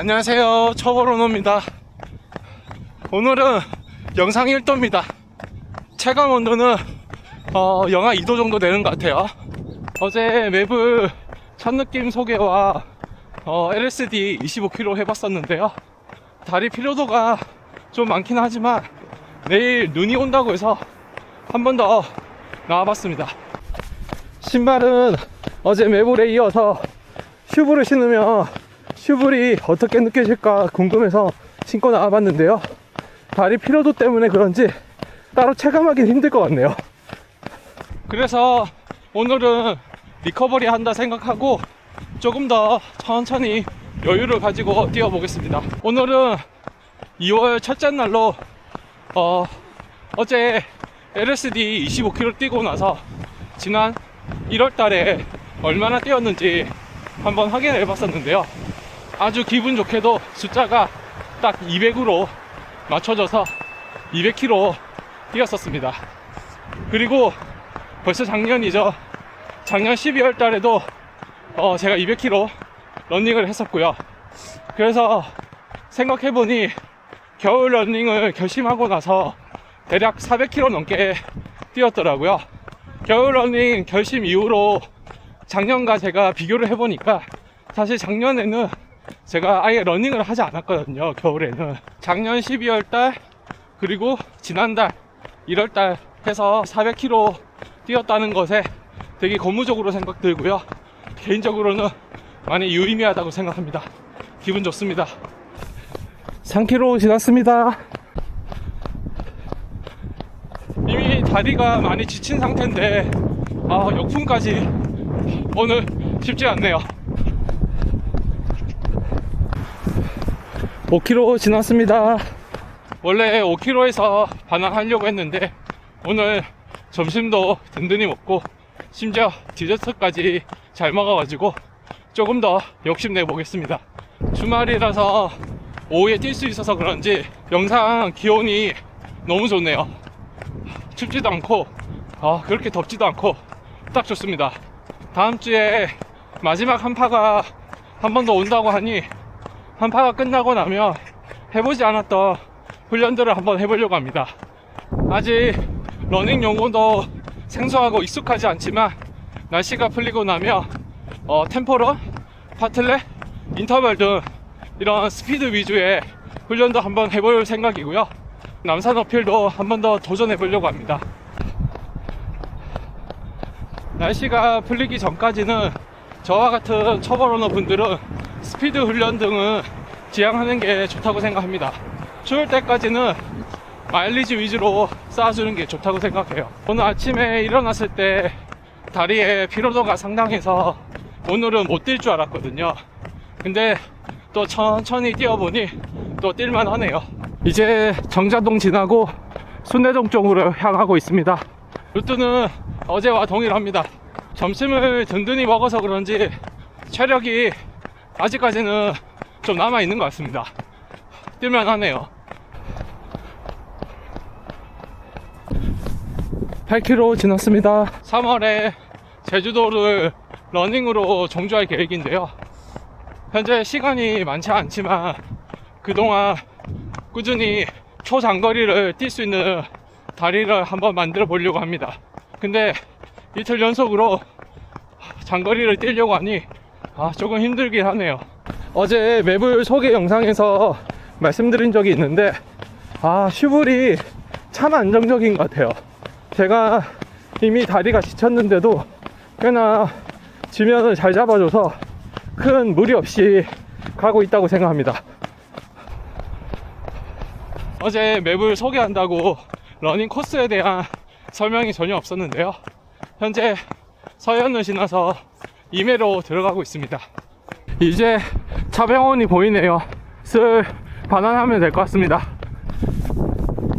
안녕하세요, 초보로노입니다. 오늘은 영상 1도입니다. 체감 온도는 영하 2도 정도 되는 것 같아요. 어제 맵을 첫 느낌 소개와 LSD 25km 해봤었는데요. 다리 피로도가 좀 많긴 하지만 내일 눈이 온다고 해서 한 번 더 나와봤습니다. 신발은 어제 매불에 이어서 슈브를 신으면 슈블이 어떻게 느껴질까 궁금해서 신고 나와봤는데요. 다리 피로도 때문에 그런지 따로 체감하기는 힘들 것 같네요. 그래서 오늘은 리커버리 한다 생각하고 조금 더 천천히 여유를 가지고 뛰어보겠습니다. 오늘은 2월 첫째 날로 어제 LSD 25km 뛰고 나서 지난 1월 달에 얼마나 뛰었는지 한번 확인해 봤었는데요. 아주 기분 좋게도 숫자가 딱 200으로 맞춰져서 200km 뛰었었습니다. 그리고 벌써 작년이죠. 작년 12월 달에도 제가 200km 러닝을 했었고요. 그래서 생각해보니 겨울 러닝을 결심하고 나서 대략 400km 넘게 뛰었더라고요. 겨울 러닝 결심 이후로 작년과 제가 비교를 해보니까 사실 작년에는 제가 아예 러닝을 하지 않았거든요. 겨울에는 작년 12월달 그리고 지난달 1월달 해서 400km 뛰었다는 것에 되게 고무적으로 생각들고요. 개인적으로는 많이 유의미하다고 생각합니다. 기분 좋습니다. 3km 지났습니다. 이미 다리가 많이 지친 상태인데 역풍까지 오늘 쉽지 않네요. 5km 지났습니다. 원래 5km에서 반환하려고 했는데 오늘 점심도 든든히 먹고 심지어 디저트까지 잘 먹어가지고 조금 더 욕심내 보겠습니다. 주말이라서 오후에 뛸 수 있어서 그런지 영상 기온이 너무 좋네요. 춥지도 않고 그렇게 덥지도 않고 딱 좋습니다. 다음 주에 마지막 한파가 한 번 더 온다고 하니 한파가 끝나고 나면 해보지 않았던 훈련들을 한번 해보려고 합니다. 아직 러닝 용어도 생소하고 익숙하지 않지만 날씨가 풀리고 나면 템포런, 파틀렛, 인터벌 등 이런 스피드 위주의 훈련도 한번 해볼 생각이고요. 남산 어필도 한번 더 도전해보려고 합니다. 날씨가 풀리기 전까지는 저와 같은 초보러너 분들은 스피드 훈련 등은 지향하는 게 좋다고 생각합니다. 추울 때까지는 마일리지 위주로 쌓아주는 게 좋다고 생각해요. 오늘 아침에 일어났을 때 다리에 피로도가 상당해서 오늘은 못 뛸 줄 알았거든요. 근데 또 천천히 뛰어보니 또 뛸만 하네요. 이제 정자동 지나고 순회동 쪽으로 향하고 있습니다. 루트는 어제와 동일합니다. 점심을 든든히 먹어서 그런지 체력이 아직까지는 좀 남아있는 것 같습니다. 뛸만 하네요. 8km 지났습니다. 3월에 제주도를 러닝으로 종주할 계획인데요. 현재 시간이 많지 않지만 그동안 꾸준히 초장거리를 뛸 수 있는 다리를 한번 만들어 보려고 합니다. 근데 이틀 연속으로 장거리를 뛰려고 하니 조금 힘들긴 하네요. 어제 맵을 소개 영상에서 말씀드린 적이 있는데 슈블이 참 안정적인 것 같아요. 제가 이미 다리가 지쳤는데도 꽤나 지면을 잘 잡아줘서 큰 무리 없이 가고 있다고 생각합니다. 어제 맵을 소개한다고 러닝 코스에 대한 설명이 전혀 없었는데요. 현재 서현을 지나서 임해로 들어가고 있습니다. 이제 차병원이 보이네요. 슬 반환하면 될 것 같습니다.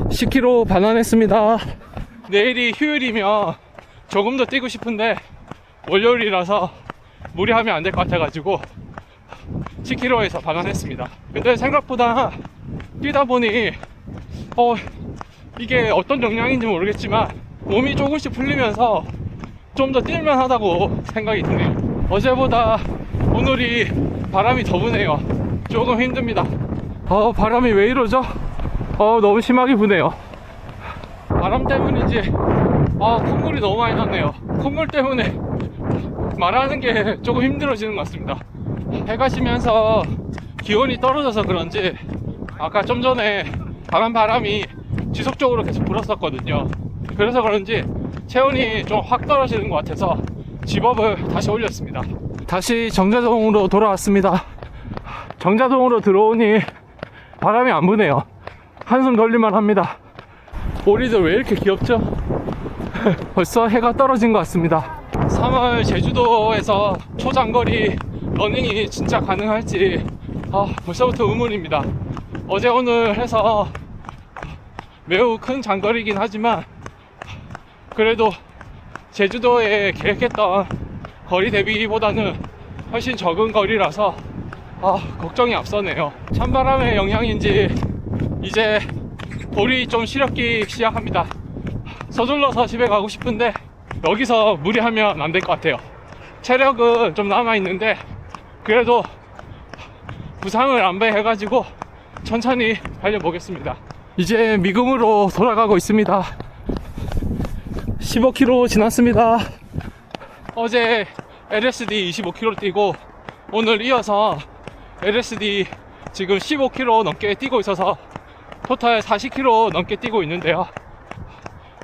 10km 반환했습니다. 내일이 휴일이면 조금 더 뛰고 싶은데 월요일이라서 무리하면 안 될 것 같아가지고 10km에서 반환했습니다. 근데 생각보다 뛰다 보니 이게 어떤 영향인지 모르겠지만 몸이 조금씩 풀리면서 좀 더 뛸만하다고 생각이 드네요. 어제보다 오늘이 바람이 더 부네요. 조금 힘듭니다. 바람이 왜 이러죠? 너무 심하게 부네요. 바람 때문인지 콧물이 너무 많이 나네요. 콧물 때문에 말하는 게 조금 힘들어지는 것 같습니다. 해가 지면서 기온이 떨어져서 그런지 아까 좀 전에 바람이 지속적으로 계속 불었었거든요. 그래서 그런지 체온이 좀 확 떨어지는 것 같아서 집업을 다시 올렸습니다. 다시 정자동으로 돌아왔습니다. 정자동으로 들어오니 바람이 안 부네요. 한숨 돌릴만 합니다. 오리들 왜 이렇게 귀엽죠? 벌써 해가 떨어진 것 같습니다. 3월 제주도에서 초장거리 러닝이 진짜 가능할지 벌써부터 의문입니다. 어제 오늘 해서 매우 큰 장거리긴 하지만 그래도 제주도에 계획했던 거리 대비보다는 훨씬 적은 거리라서 걱정이 앞서네요. 찬바람의 영향인지 이제 볼이 좀 시렵기 시작합니다. 서둘러서 집에 가고 싶은데 여기서 무리하면 안 될 것 같아요. 체력은 좀 남아있는데 그래도 부상을 안배해가지고 천천히 달려보겠습니다. 이제 미금으로 돌아가고 있습니다. 15km 지났습니다. 어제 LSD 25km 뛰고 오늘 이어서 LSD 지금 15km 넘게 뛰고 있어서 토탈 40km 넘게 뛰고 있는데요.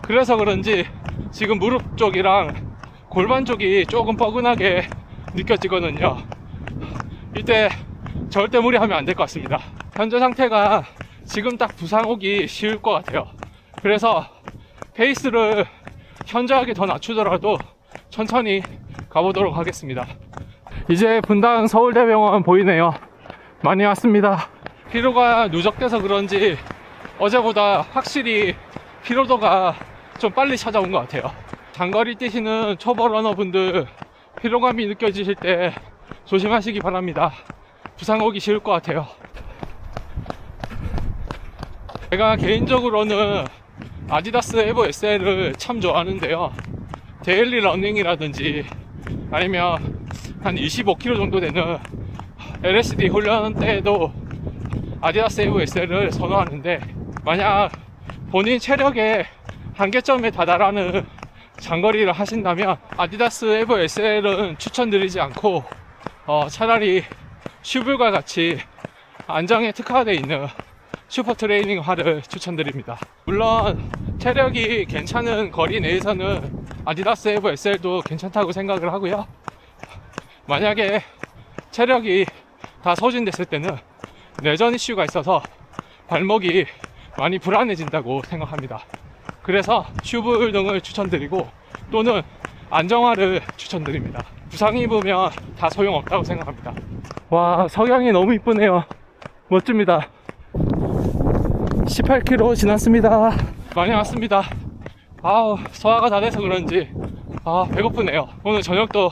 그래서 그런지 지금 무릎 쪽이랑 골반 쪽이 조금 뻐근하게 느껴지거든요. 이때 절대 무리하면 안 될 것 같습니다. 현재 상태가 지금 딱 부상 오기 쉬울 것 같아요. 그래서 페이스를 현저하게 더 낮추더라도 천천히 가보도록 하겠습니다. 이제 분당 서울대병원 보이네요. 많이 왔습니다. 피로가 누적돼서 그런지 어제보다 확실히 피로도가 좀 빨리 찾아온 것 같아요. 장거리 뛰시는 초보 러너분들 피로감이 느껴지실 때 조심하시기 바랍니다. 부상 오기 쉬울 것 같아요. 제가 개인적으로는 아디다스 에보 SL을 참 좋아하는데요. 데일리 러닝이라든지 아니면 한 25km 정도 되는 LSD 훈련 때에도 아디다스 에보 SL을 선호하는데, 만약 본인 체력의 한계점에 다다라는 장거리를 하신다면 아디다스 에보 SL은 추천드리지 않고 차라리 슈블과 같이 안정에 특화되어 있는 슈퍼 트레이닝화를 추천드립니다. 물론 체력이 괜찮은 거리 내에서는 아디다스 에보 SL도 괜찮다고 생각을 하고요. 만약에 체력이 다 소진됐을 때는 내전 이슈가 있어서 발목이 많이 불안해진다고 생각합니다. 그래서 슈블 등을 추천드리고 또는 안정화를 추천드립니다. 부상 입으면 다 소용없다고 생각합니다. 와, 석양이 너무 이쁘네요. 멋집니다. 18km 지났습니다. 많이 왔습니다. 소화가 다 돼서 그런지 배고프네요. 오늘 저녁도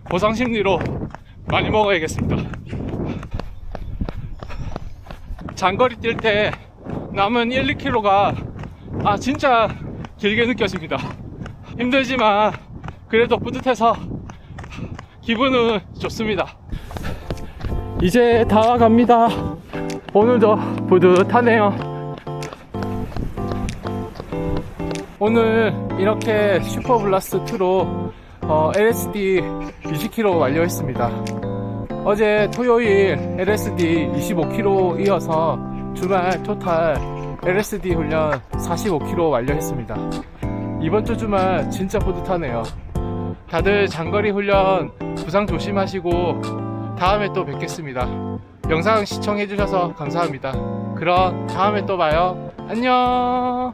보상심리로 많이 먹어야겠습니다. 장거리 뛸 때 남은 1, 2km가 진짜 길게 느껴집니다. 힘들지만 그래도 뿌듯해서 기분은 좋습니다. 이제 다 와갑니다. 오늘도 뿌듯하네요. 오늘 이렇게 슈퍼블라스트2로 LSD 20km 완료했습니다. 어제 토요일 LSD 25km 이어서 주말 토탈 LSD 훈련 45km 완료했습니다. 이번 주 주말 진짜 뿌듯하네요. 다들 장거리 훈련 부상 조심하시고 다음에 또 뵙겠습니다. 영상 시청해주셔서 감사합니다. 그럼 다음에 또 봐요. 안녕.